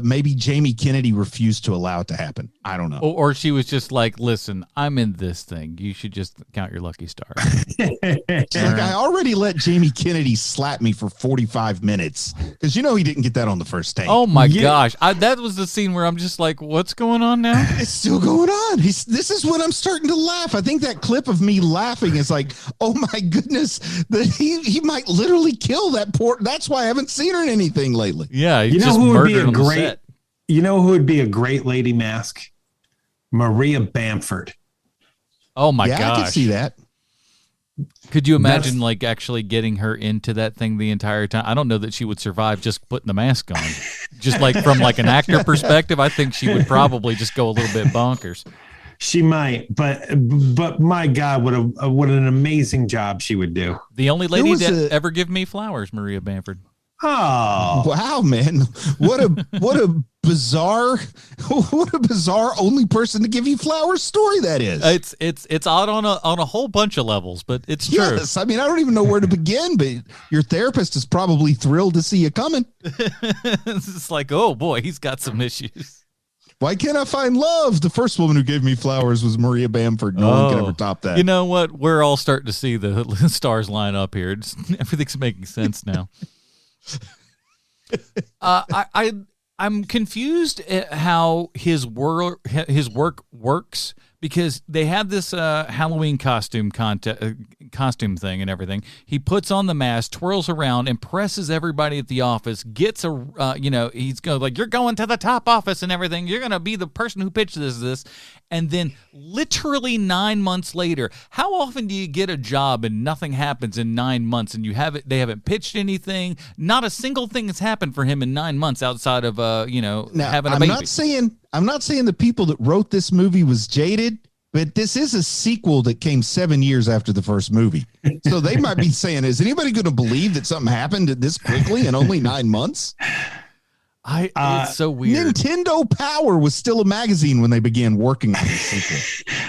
maybe Jamie Kennedy refused to allow it to happen. I don't know. Or she was just like, listen, I'm in this thing. You should just count your lucky stars. I already let Jamie Kennedy slap me for 45 minutes because he didn't get that on the first take. Oh my gosh. That was the scene where I'm just like, what's going on now? It's still going on. This is when I'm starting to laugh. I think that clip of me laughing is like, oh my goodness, that he might literally kill that poor. That's why I haven't seen her in anything lately. Yeah. You know who would be a great, a great lady Mask? Maria Bamford. Oh my gosh. I can see that. Could you imagine That's- like actually getting her into that thing the entire time? I don't know that she would survive just putting the mask on. Just like from like an actor perspective, I think she would probably just go a little bit bonkers. She might, but my God, what an amazing job she would do. The only lady was that a- ever give me flowers, Maria Bamford. Oh, Wow, man. What a bizarre only person to give you flowers story that is. It's odd on a whole bunch of levels, but it's true. Yes, I mean, I don't even know where to begin, but your therapist is probably thrilled to see you coming. It's just like, oh boy, he's got some issues. Why can't I find love? The first woman who gave me flowers was Maria Bamford. No one can ever top that. You know what? We're all starting to see the stars line up here. Everything's making sense now. I'm confused at how his work works, because they have this Halloween costume thing and everything. He puts on the mask, twirls around, impresses everybody at the office, gets he's going like, you're going to the top office and everything. You're going to be the person who pitched this. And then literally 9 months later, how often do you get a job and nothing happens in 9 months and they haven't pitched anything? Not a single thing has happened for him in 9 months outside of Now, having a I'm baby. not saying the people that wrote this movie was jaded, but this is a sequel that came 7 years after the first movie. So they might be saying, is anybody going to believe that something happened this quickly in only 9 months? It's so weird. Nintendo Power was still a magazine when they began working on this sequel.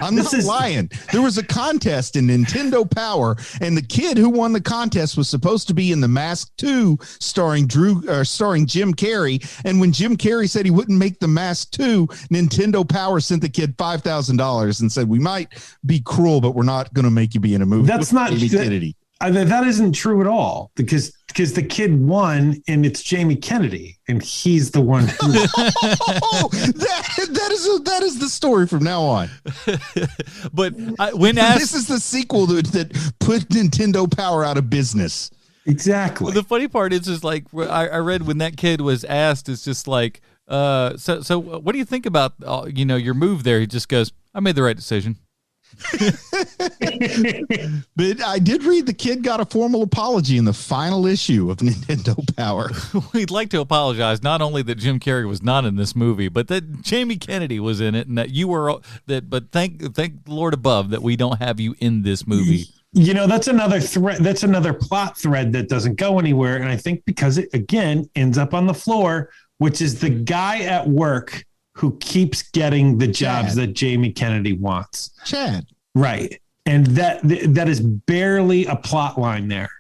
I'm not lying. There was a contest in Nintendo Power, and the kid who won the contest was supposed to be in The Mask 2, starring Jim Carrey. And when Jim Carrey said he wouldn't make The Mask 2, Nintendo Power sent the kid $5,000 and said, "We might be cruel, but we're not going to make you be in a movie." That's not Kennedy. That isn't true at all, because the kid won, and it's Jamie Kennedy, and he's the one who that is the story from now on. But when asked, this is the sequel that put Nintendo Power out of business. Exactly. Well, the funny part is just like I read when that kid was asked, it's just like, so what do you think about your move there? He just goes, "I made the right decision." But I did read the kid got a formal apology in the final issue of Nintendo Power. We'd like to apologize not only that Jim Carrey was not in this movie, but that Jamie Kennedy was in it, and that you were But thank the Lord above that we don't have you in this movie. That's another thread. That's another plot thread that doesn't go anywhere, and I think because it again ends up on the floor, which is the guy at work who keeps getting the jobs that Jamie Kennedy wants. Chad. Right. And that is barely a plot line there.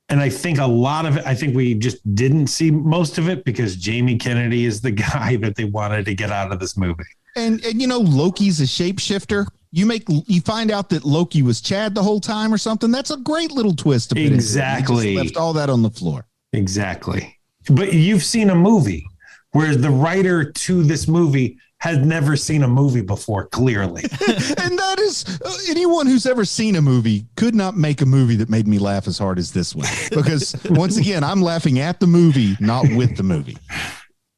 And I think a lot of it, I think we just didn't see most of it because Jamie Kennedy is the guy that they wanted to get out of this movie. And Loki's a shapeshifter. You find out that Loki was Chad the whole time or something. That's a great little twist to put in. Exactly. Left all that on the floor. Exactly. But you've seen a movie, whereas the writer to this movie has never seen a movie before, clearly. And that is, anyone who's ever seen a movie could not make a movie that made me laugh as hard as this one. Because once again, I'm laughing at the movie, not with the movie.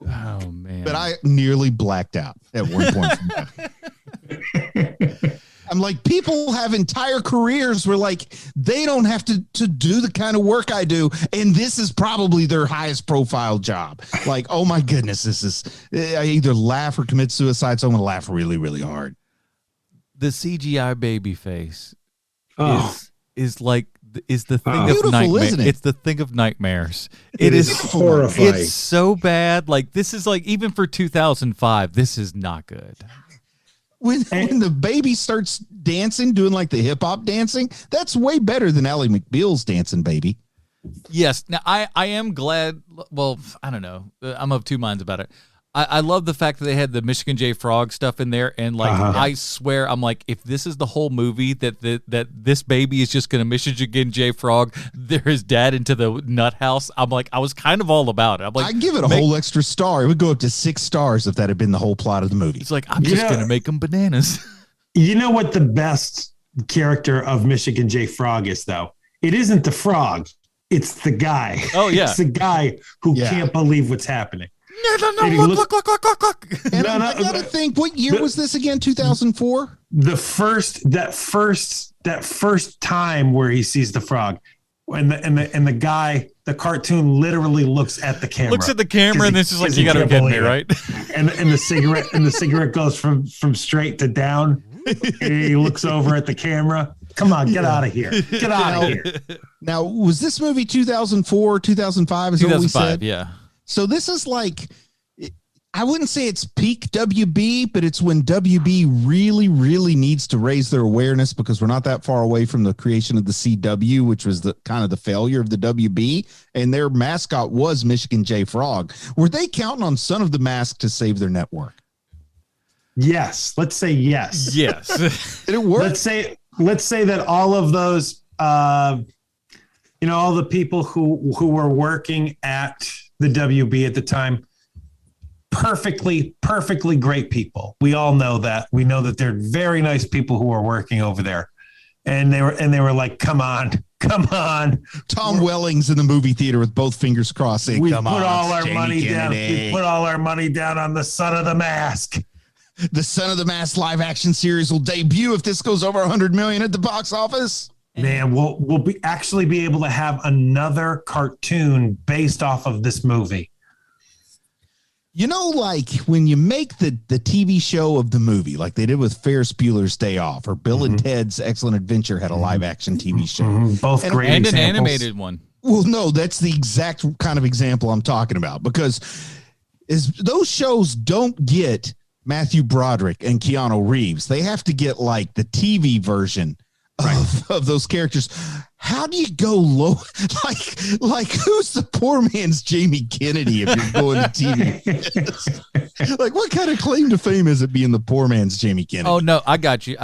Oh, man. But I nearly blacked out at one point. I'm like, people have entire careers where like they don't have to do the kind of work I do, and this is probably their highest profile job. Like, oh my goodness, I either laugh or commit suicide, so I'm gonna laugh really, really hard. The CGI baby face is the thing of beautiful, nightmares. isn't it? It's the thing of nightmares. It is horrifying. It's so bad. Like, this is like, even for 2005, this is not good. When the baby starts dancing, doing like the hip hop dancing, that's way better than Ally McBeal's dancing baby. Yes. Now, I am glad. Well, I don't know. I'm of two minds about it. I love the fact that they had the Michigan J. Frog stuff in there. And like, I swear, I'm like, if this is the whole movie, that this baby is just going to Michigan J. Frog his dad into the nut house, I'm like, I was kind of all about it. I'm like, I'd give it a whole extra star. It would go up to 6 stars if that had been the whole plot of the movie. It's like, I'm just going to make them bananas. You know what the best character of Michigan J. Frog is, though? It isn't the frog. It's the guy. Oh, yeah. It's the guy who can't believe what's happening. No, look. And I gotta think, what year was this again? 2004? that first time where he sees the frog, and the guy, the cartoon literally looks at the camera. Looks at the camera and it's just like, you got to get me, right? And the cigarette goes from straight to down. And he looks over at the camera. Come on, get out of here. Get out of here. Now, was this movie 2004, 2005? Is that what we said? Yeah. So this is like, I wouldn't say it's peak WB, but it's when WB really, really needs to raise their awareness, because we're not that far away from the creation of the CW, which was the kind of the failure of the WB, and their mascot was Michigan J. Frog. Were they counting on Son of the Mask to save their network? Yes. Let's say yes. Yes. Did it work? Let's say that all of those, all the people who were working at the WB at the time, perfectly great people. We all know that. We know that they're very nice people who are working over there. And they were like, come on. Tom Welling's in the movie theater with both fingers crossed. We put all our money down. We put all our money down on the Son of the Mask. The Son of the Mask live action series will debut if this goes over 100 million at the box office. Man, we'll be able to have another cartoon based off of this movie. Like when you make the TV show of the movie, like they did with Ferris Bueller's Day Off, or Bill and Ted's Excellent Adventure had a live action TV show. Both great and examples. an animated one. Well, no, that's the exact kind of example I'm talking about, because those shows don't get Matthew Broderick and Keanu Reeves. They have to get like the TV version of those characters. How do you go low? Like who's the poor man's Jamie Kennedy if you're going to TV? Like, what kind of claim to fame is it being the poor man's Jamie Kennedy? Oh no, I got you.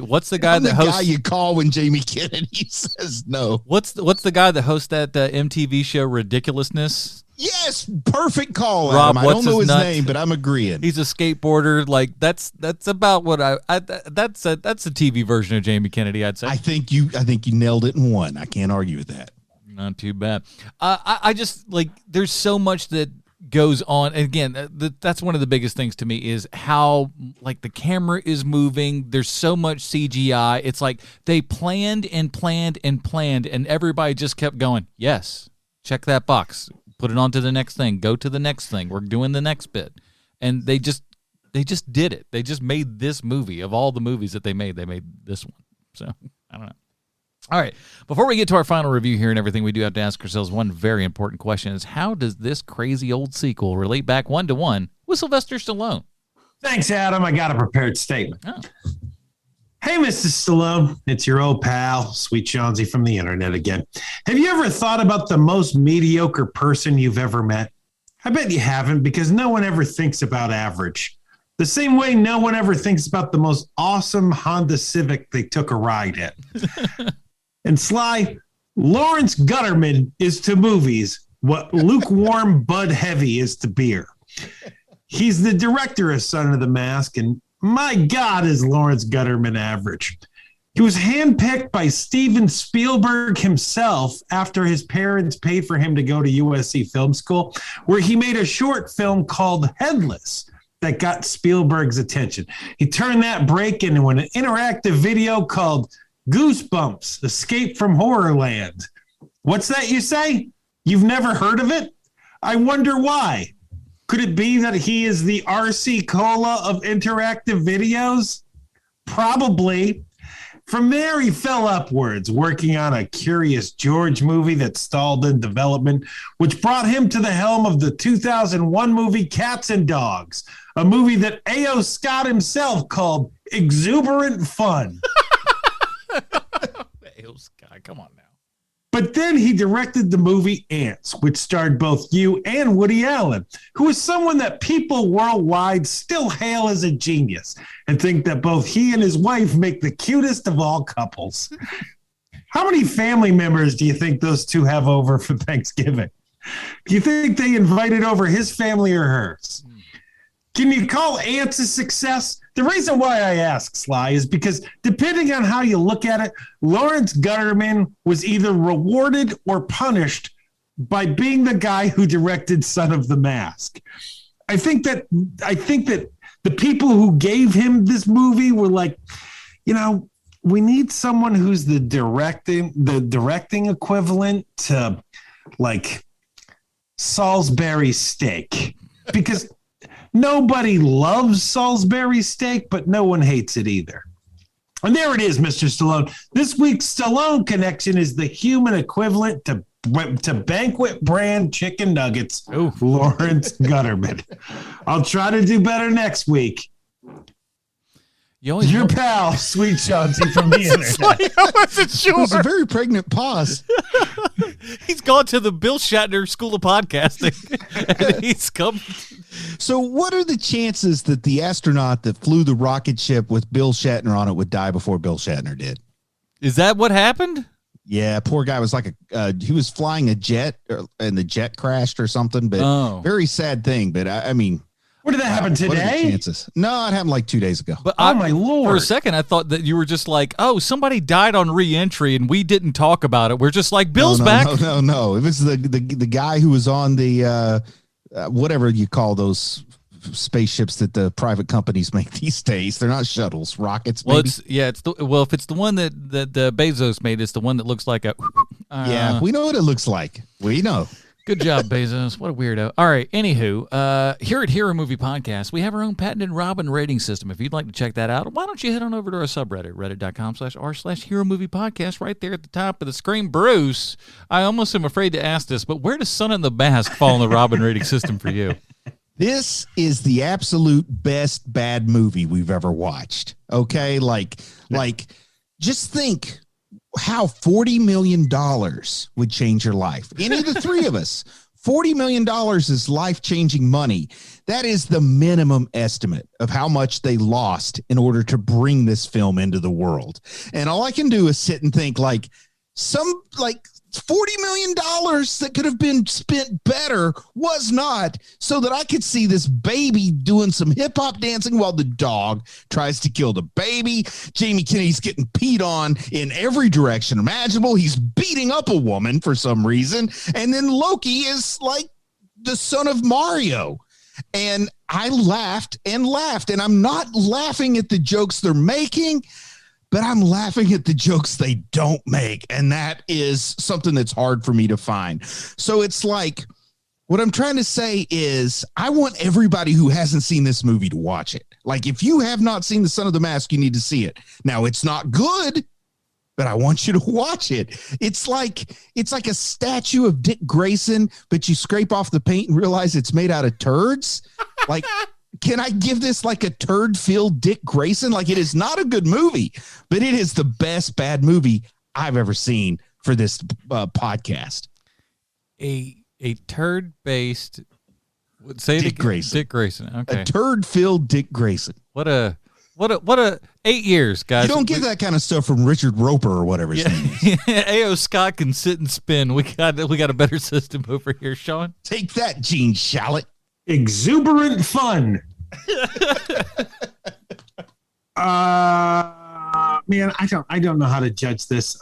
What's the guy that hosts? Guy you call when Jamie Kennedy says no? What's the guy that hosts that MTV show Ridiculousness? Yes, perfect call, Rob, Adam. I don't know his name, but I'm agreeing. He's a skateboarder. Like that's about what that's a TV version of Jamie Kennedy, I'd say. I think you nailed it in one. I can't argue with that. Not too bad. I just like, there's so much that goes on. And again, that's one of the biggest things to me is how like the camera is moving. There's so much CGI. It's like they planned and everybody just kept going, yes, check that box. Put it on to the next thing. Go to the next thing. We're doing the next bit. And they just did it. They just made this movie. Of all the movies that they made this one. So, I don't know. All right. Before we get to our final review here and everything, we do have to ask ourselves one very important question is, how does this crazy old sequel relate back 1-to-1 with Sylvester Stallone? Thanks, Adam. I got a prepared statement. Oh. Hey, Mr. Stallone, it's your old pal, Sweet Chauncey from the internet again. Have you ever thought about the most mediocre person you've ever met? I bet you haven't, because no one ever thinks about average. The same way no one ever thinks about the most awesome Honda Civic they took a ride in. And Sly, Lawrence Gutterman is to movies what lukewarm Bud Heavy is to beer. He's the director of Son of the Mask, and my God, is Lawrence Gutterman average. He was handpicked by Steven Spielberg himself after his parents paid for him to go to USC Film School, where he made a short film called Headless that got Spielberg's attention. He turned that break into an interactive video called Goosebumps, Escape from Horrorland. What's that you say? You've never heard of it? I wonder why. Could it be that he is the RC Cola of interactive videos? Probably. From there, he fell upwards, working on a Curious George movie that stalled in development, which brought him to the helm of the 2001 movie Cats and Dogs, a movie that A.O. Scott himself called exuberant fun. A.O. Scott, come on now. But then he directed the movie Ants, which starred both you and Woody Allen, who is someone that people worldwide still hail as a genius and think that both he and his wife make the cutest of all couples. How many family members do you think those two have over for Thanksgiving? Do you think they invited over his family or hers? Can you call Ants a success? The reason why I ask, Sly, is because depending on how you look at it, Lawrence Gutterman was either rewarded or punished by being the guy who directed Son of the Mask. I think that the people who gave him this movie were like, we need someone who's the directing equivalent to like Salisbury steak, because nobody loves Salisbury steak, but no one hates it either. And there it is, Mr. Stallone. This week's Stallone connection is the human equivalent to banquet brand chicken nuggets. Ooh. Lawrence Gutterman. I'll try to do better next week. Your pal, Sweet Chauncey from the internet. I wasn't sure. It was a very pregnant pause. He's gone to the Bill Shatner School of Podcasting, and he's come. So what are the chances that the astronaut that flew the rocket ship with Bill Shatner on it would die before Bill Shatner did? Is that what happened? Yeah, poor guy was like he was flying a jet and the jet crashed or something, but very sad thing. But I mean, what did that happen today? What are the chances? No, it happened like 2 days ago. But my Lord. For a second, I thought that you were just like, oh, somebody died on re-entry and we didn't talk about it. We're just like, Bill's back. No. It was the guy who was on the whatever you call those spaceships that the private companies make these days. They're not shuttles, rockets. Well, maybe? if it's the one that Bezos made, it's the one that looks like a. Yeah, we know what it looks like. We know. Good job, Bezos. What a weirdo. All right. Anywho, here at Hero Movie Podcast, we have our own patented Robin rating system. If you'd like to check that out, why don't you head on over to our subreddit, reddit.com/r/Hero Movie Podcast, right there at the top of the screen. Bruce, I almost am afraid to ask this, but where does Son in the Mask fall in the Robin rating system for you? This is the absolute best bad movie we've ever watched. Okay, like just think how $40 million would change your life. Any of the three of us, $40 million is life-changing money. That is the minimum estimate of how much they lost in order to bring this film into the world. And all I can do is sit and think $40 million that could have been spent better was not, so that I could see this baby doing some hip hop dancing while the dog tries to kill the baby. Jamie Kennedy's getting peed on in every direction imaginable. He's beating up a woman for some reason. And then Loki is like the son of Mario. And I laughed and laughed, and I'm not laughing at the jokes they're making, but I'm laughing at the jokes they don't make. And that is something that's hard for me to find. So it's like, what I'm trying to say is I want everybody who hasn't seen this movie to watch it. Like, if you have not seen The Son of the Mask, you need to see it. Now, it's not good, but I want you to watch it. It's like a statue of Dick Grayson, but you scrape off the paint and realize it's made out of turds. Like, can I give this like a turd-filled Dick Grayson? Like, it is not a good movie, but it is the best bad movie I've ever seen for this podcast. A turd-based, say Dick Grayson. Dick Grayson. Okay. A turd-filled Dick Grayson. What a 8 years, guys. You don't get that kind of stuff from Richard Roper or whatever his name is. A.O. Scott can sit and spin. We got a better system over here, Sean. Take that, Gene Shalit. Exuberant fun. Man, I don't know how to judge this.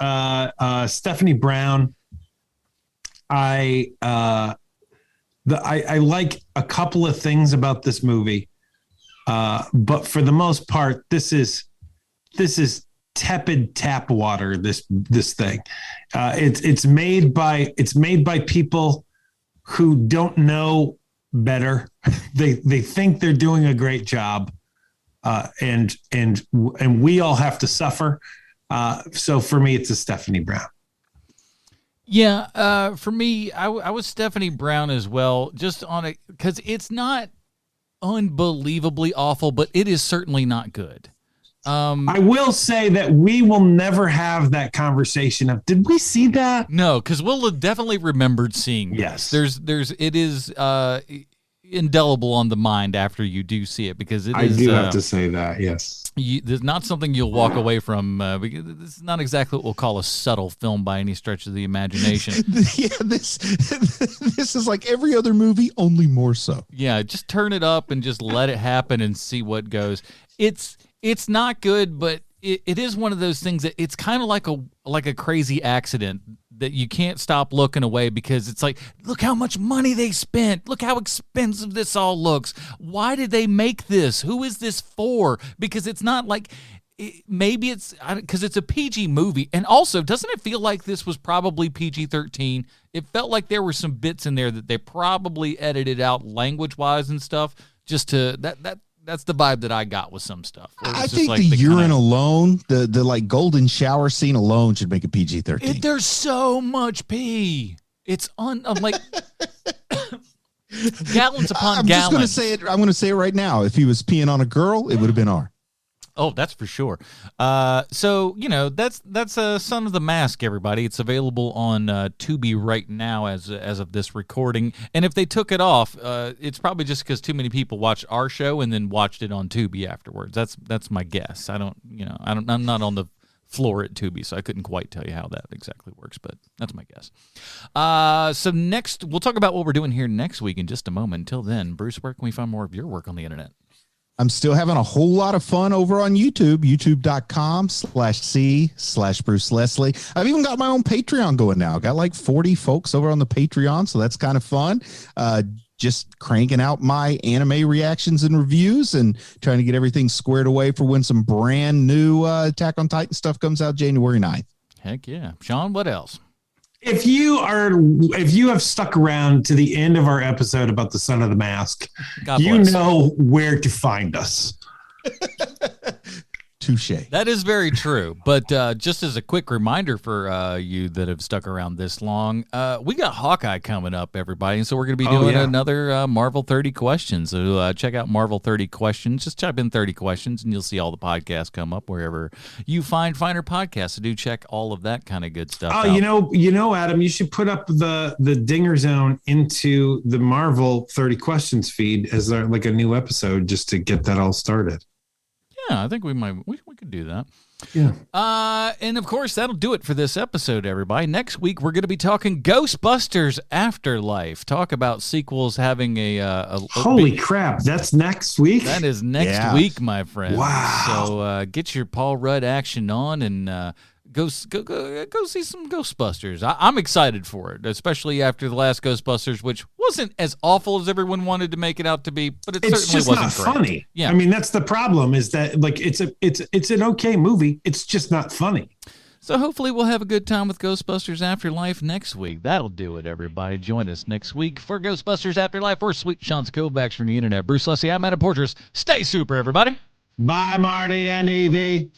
Stephanie Brown. I like a couple of things about this movie, but for the most part, this is tepid tap water. This thing, it's made by people who don't know better. They think they're doing a great job, and we all have to suffer. So for me, it's a Stephanie Brown. Yeah, for me, I was Stephanie Brown as well, just on it because it's not unbelievably awful, but it is certainly not good. I will say that we will never have that conversation of, did we see that? No, because we'll have definitely remembered seeing yes. This. It is indelible on the mind after you do see it, because I do have to say that, yes. There's not something you'll walk away from, because this is not exactly what we'll call a subtle film by any stretch of the imagination. Yeah, this is like every other movie, only more so. Yeah, just turn it up and just let it happen and see what goes. It's not good, but it is one of those things that it's kind of like a crazy accident that you can't stop looking away, because it's like, look how much money they spent. Look how expensive this all looks. Why did they make this? Who is this for? Because it's not like maybe it's because it's a PG movie. And also, doesn't it feel like this was probably PG-13? It felt like there were some bits in there that they probably edited out language-wise and stuff just to that's the vibe that I got with some stuff. I think like the urine alone, the like golden shower scene alone should make a PG-13. There's so much pee. It's I'm like gallons upon gallons. Just gonna say it. I'm gonna say it right now. If he was peeing on a girl, it would have been R. Oh, that's for sure. So, that's Son of the Mask, everybody. It's available on Tubi right now as of this recording. And if they took it off, it's probably just because too many people watched our show and then watched it on Tubi afterwards. That's my guess. I'm not on the floor at Tubi, so I couldn't quite tell you how that exactly works, but that's my guess. So next, we'll talk about what we're doing here next week in just a moment. Until then, Bruce, where can we find more of your work on the internet? I'm still having a whole lot of fun over on YouTube, youtube.com/C/Bruce Leslie. I've even got my own Patreon going now. Got like 40 folks over on the Patreon, so that's kind of fun. Just cranking out my anime reactions and reviews and trying to get everything squared away for when some brand new Attack on Titan stuff comes out January 9th. Heck yeah. Sean, what else? If you have stuck around to the end of our episode about the Son of the Mask, you know where to find us. Touche. That is very true. But just as a quick reminder for you that have stuck around this long, we got Hawkeye coming up, everybody. And so we're going to be doing another Marvel 30 questions. So check out Marvel 30 questions. Just type in 30 questions and you'll see all the podcasts come up wherever you find finer podcasts. So do check all of that kind of good stuff out. You know, Adam, you should put up the Dinger Zone into the Marvel 30 questions feed as like a new episode just to get that all started. Yeah, I think we could do that. Yeah. And of course, that'll do it for this episode, everybody. Next week, we're going to be talking Ghostbusters Afterlife. Talk about sequels having a holy crap! That's next week. That is next week, my friend. Wow. So get your Paul Rudd action on and go see some Ghostbusters. I'm excited for it, especially after the last Ghostbusters, which wasn't as awful as everyone wanted to make it out to be, but it certainly just wasn't not great. Funny. Yeah, I mean that's the problem is that like it's an okay movie. It's just not funny. So hopefully we'll have a good time with Ghostbusters Afterlife next week. That'll do it, everybody. Join us next week for Ghostbusters Afterlife. We're Sweet Sean's Kovacs from the internet. Bruce Leslie, I'm Adam Portress. Stay super, everybody. Bye, Marty and Evie.